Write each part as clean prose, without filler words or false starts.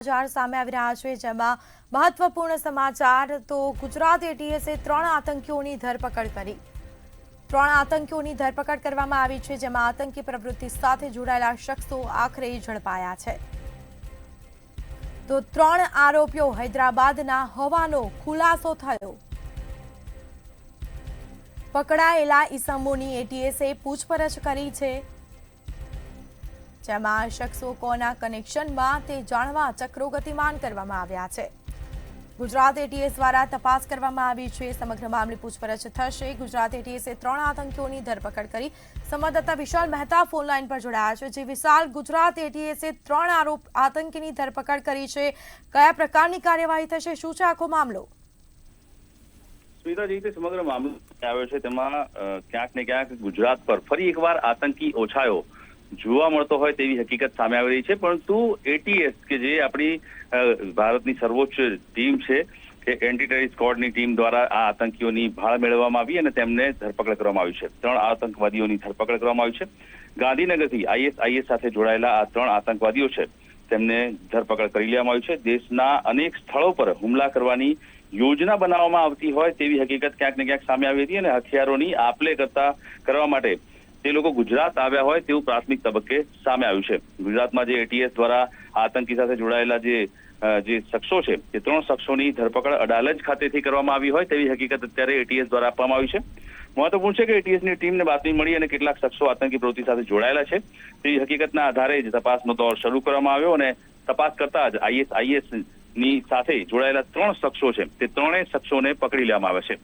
સમાચાર સામે આવી રહ્યા છે, જેમાં મહત્વપૂર્ણ સમાચાર તો ગુજરાત એટીએસે 3 આતંકીઓની ધરપકડ કરી। 3 આતંકીઓની ધરપકડ કરવામાં આવી છે, જેમાં આતંકી પ્રવૃત્તિ સાથે જોડાયેલા શખ્સો આખરે ઝડપાયા છે। તો 3 આરોપીઓ હૈદરાબાદના હોવાનો ખુલાસો થયો। પકડાયેલા ઈસમોની એટીએસે પૂછપરછ કરી છે, જેમાં શખ્સો કોના કનેક્શનમાં તે જાણવા ચક્રો ગતિમાન કરવામાં આવ્યા છે। ગુજરાત એટીએસ દ્વારા તપાસ કરવામાં આવી છે। સમગ્ર મામલે પૂછપરછ થશે। ગુજરાત એટીએસે 3 આતંકીઓની ધરપકડ કરી। સંવાદદાતા વિશાલ મહેતા ફોનલાઈન પર જોડાયા છે। જે વિશાલ, ગુજરાત એટીએસે 3 આતંકીની ધરપકડ કરી છે, કયા પ્રકારની કાર્યવાહી થશે, શું છે આખો મામલો? સ્મિતા, જે રીતે સમગ્ર મામલો આવ્યો છે તેમાં ક્યાંક ને ક્યાંક ગુજરાત પર ફરી એકવાર આતંકી ઓછાયો જોવા મળતો હોય તેવી હકીકત સામે આવી રહી છે। પરંતુ એટીએસ કે જે આપણી ભારતની સર્વોચ્ચ ટીમ છે કે એન્ટી ટેરરિસ્ટ સ્ક્વોડની ટીમ દ્વારા આ આતંકીઓની ભાળ મેળવવામાં આવી અને તેમને ધરપકડ કરવામાં આવી છે। 3 આતંકવાદીઓની ધરપકડ કરવામાં આવી છે। ગાંધીનગરથી આઈએસઆઈએસ સાથે જોડાયેલા આ 3 આતંકવાદીઓ છે તેમને ધરપકડ કરી લેવામાં આવી છે। દેશના અનેક સ્થળો પર હુમલા કરવાની યોજના બનાવવામાં આવતી હોય તેવી હકીકત ક્યાંક ને ક્યાંક સામે આવી હતી અને હથિયારોની આપલે કરવા માટે તે લોકો ગુજરાત આવ્યા હોય તેવું પ્રાથમિક તબક્કે સામે આવ્યું છે। ગુજરાતમાં જે એટીએસ દ્વારા આતંકી સાથે જોડાયેલા જે શખ્સો છે તે 3 શખ્સોની ધરપકડ અડાલજ ખાતેથી કરવામાં આવી હોય તેવી હકીકત અત્યારે એટીએસ દ્વારા આપવામાં આવી છે। મહત્વપૂર્ણ છે કે એટીએસની ટીમને બાતમી મળી અને કેટલાક શખ્સો આતંકી પ્રવૃત્તિ સાથે જોડાયેલા છે તેવી હકીકતના આધારે જ તપાસનો દોર શરૂ કરવામાં આવ્યો અને તપાસ કરતા જ આઈએસઆઈએસ ની સાથે જોડાયેલા 3 શખ્સો છે તે 3 શખ્સોને પકડી લેવામાં આવ્યા છે।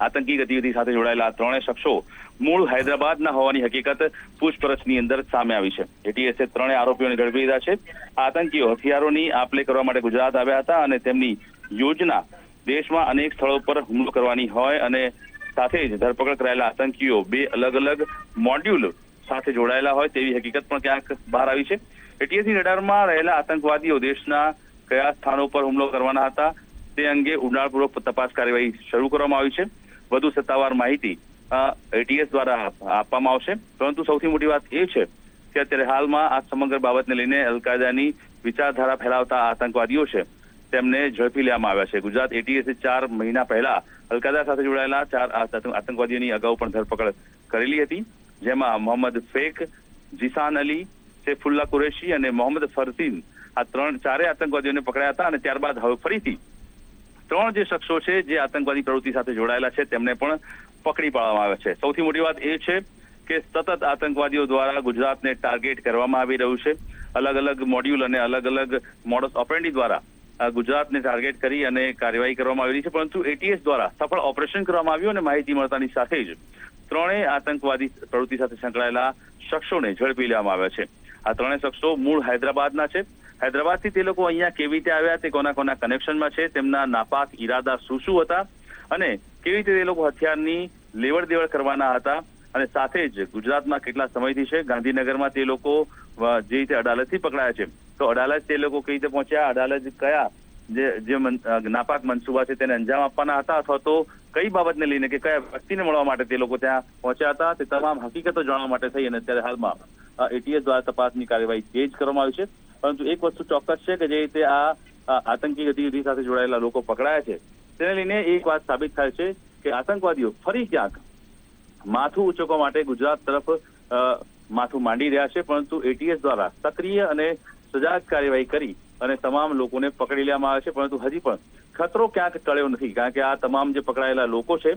આતંકી ગતિવિધિ સાથે જોડાયેલા 3 શખ્સો મૂળ હૈદરાબાદના હોવાની હકીકત પૂછપરછની અંદર સામે આવી છે। એટીએસે 3 આરોપીઓને ઝડપી લીધા છે। આતંકીઓ હથિયારોની આપલે કરવા માટે ગુજરાત આવ્યા હતા અને તેમની યોજના દેશમાં અનેક સ્થળો પર હુમલો કરવાની હોય અને સાથે જ ધરપકડ કરાયેલા આતંકીઓ 2 અલગ અલગ મોડ્યુલ સાથે જોડાયેલા હોય તેવી હકીકત પણ ક્યાંક બહાર આવી છે। એટીએસની રડારમાં રહેલા આતંકવાદીઓ દેશના કયા સ્થાનો પર હુમલો કરવાના હતા તે અંગે ઊંડાણપૂર્વક તપાસ કાર્યવાહી શરૂ કરવામાં આવી છે। વધુ સત્તાવાર માહિતી એટીએસ દ્વારા આપવામાં આવશે। પરંતુ સૌથી મોટી વાત એ છે કે અત્યારે હાલમાં આ સમગ્ર બાબતને લઈને અલ-કાયદાની વિચારધારા ફેલાવતા આતંકવાદીઓ છે તેમને ઝડપી લેવામાં આવ્યા છે। ગુજરાત એટીએસે 4 મહિના પહેલા અલ-કાયદા સાથે જોડાયેલા 4 આતંકવાદીઓની અગાઉ પણ ધરપકડ કરેલી હતી, જેમાં મોહમ્મદ ફેક, જીસાન અલી, સૈફુલ્લા કુરેશી અને મોહમ્મદ ફરસીન આ 4 આતંકવાદીઓને પકડાયા હતા અને ત્યારબાદ હવે ફરીથી 3 જે શખ્સો છે જે આતંકવાદી પ્રવૃત્તિ સાથે જોડાયેલા છે તેમને પણ પકડી પાડવામાં આવ્યા છે। સૌથી મોટી વાત એ છે કે સતત આતંકવાદીઓ દ્વારા ગુજરાતને ટાર્ગેટ કરવામાં આવી રહ્યું છે। અલગ અલગ મોડ્યુલ અને અલગ અલગ મોડસ ઓપરેન્ડી દ્વારા ગુજરાતને ટાર્ગેટ કરી અને કાર્યવાહી કરવામાં આવી રહી છે। પરંતુ એટીએસ દ્વારા સફળ ઓપરેશન કરવામાં આવ્યું અને માહિતી મળતાની સાથે જ 3 આતંકવાદી પ્રવૃત્તિ સાથે સંકળાયેલા શખ્સોને ઝડપી લેવામાં આવ્યા છે। આ 3 શખ્સો મૂળ હૈદરાબાદના છે। હૈદરાબાદથી તે લોકો અહીંયા કેવી રીતે આવ્યા, તે કોના કનેક્શનમાં છે, તેમના નાપાક ઈરાદા શું હતા અને કેવી રીતે તે લોકો હથિયારની લેવડ દેવડ કરવાના હતા અને સાથે જ ગુજરાતમાં કેટલા સમયથી છે। ગાંધીનગરમાં તે લોકો જે રીતે અડાલજથી પકડાયા છે તો અડાલજ તે લોકો કેવી રીતે પહોંચ્યા, અડાલજ કયા જે નાપાક મનસુબા છે તેને અંજામ આપવાના હતા અથવા તો કઈ બાબતને લઈને કે કયા વ્યક્તિને મળવા માટે તે લોકો ત્યાં પહોંચ્યા હતા, તે તમામ હકીકતો જાણવા માટે થઈ અને અત્યારે હાલમાં એટીએસ દ્વારા તપાસની કાર્યવાહી તેજ કરવામાં આવી છે। પરંતુ એક વસ્તુ ચોક્કસ છે કે જે રીતે આ આતંકી ગતિવિધિ સાથે જોડાયેલા લોકો પકડાયા છે તેને લઈને એક વાત સાબિત થાય છે કે આતંકવાદીઓ ફરી ક્યાંક માથું ઉંચકવા માટે ગુજરાત તરફ માથું માંડી રહ્યા છે। પરંતુ એટીએસ દ્વારા સક્રિય અને સજાગ કાર્યવાહી કરી અને તમામ લોકોને પકડી લેવામાં આવે છે। પરંતુ હજી પણ ખતરો ક્યાંક ટળ્યો નથી, કારણ કે આ તમામ જે પકડાયેલા લોકો છે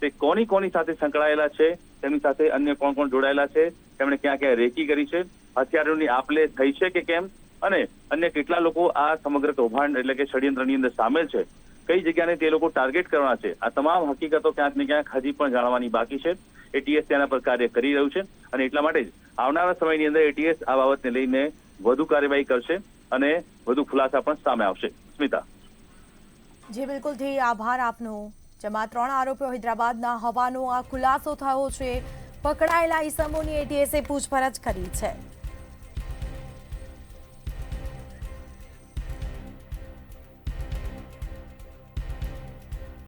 તે કોની સાથે સંકળાયેલા છે, તેમની સાથે અન્ય કોણ જોડાયેલા છે, તેમણે ક્યાં ક્યાં રેકી કરી છે, હથિયારોની આપલે થઈ છે કે કેમ અને અન્ય કેટલા લોકો આ સમગ્ર કૌભાંડ એટલે કે ષડયંત્રની અંદર સામેલ છે, કઈ જગ્યાને તે લોકો ટાર્ગેટ કરવાના છે, આ તમામ હકીકતો ક્યાંક ને ક્યાંક હજી પણ જાણવાની બાકી છે। એટીએસ તેના પર કાર્ય કરી રહ્યું છે અને એટલા માટે જ આવનારા સમયની અંદર એટીએસ આ બાબતને લઈને વધુ કાર્યવાહી કરશે અને વધુ ખુલાસા પણ સામે આવશે। સ્મિતા, જી બિલકુલથી આભાર આપનો। જેમાં 3 આરોપીઓ હૈદરાબાદના હોવાનો આ ખુલાસો થયો છે। પકડાયેલા ઈસમોની એટીએસે પૂછપરછ કરી છે।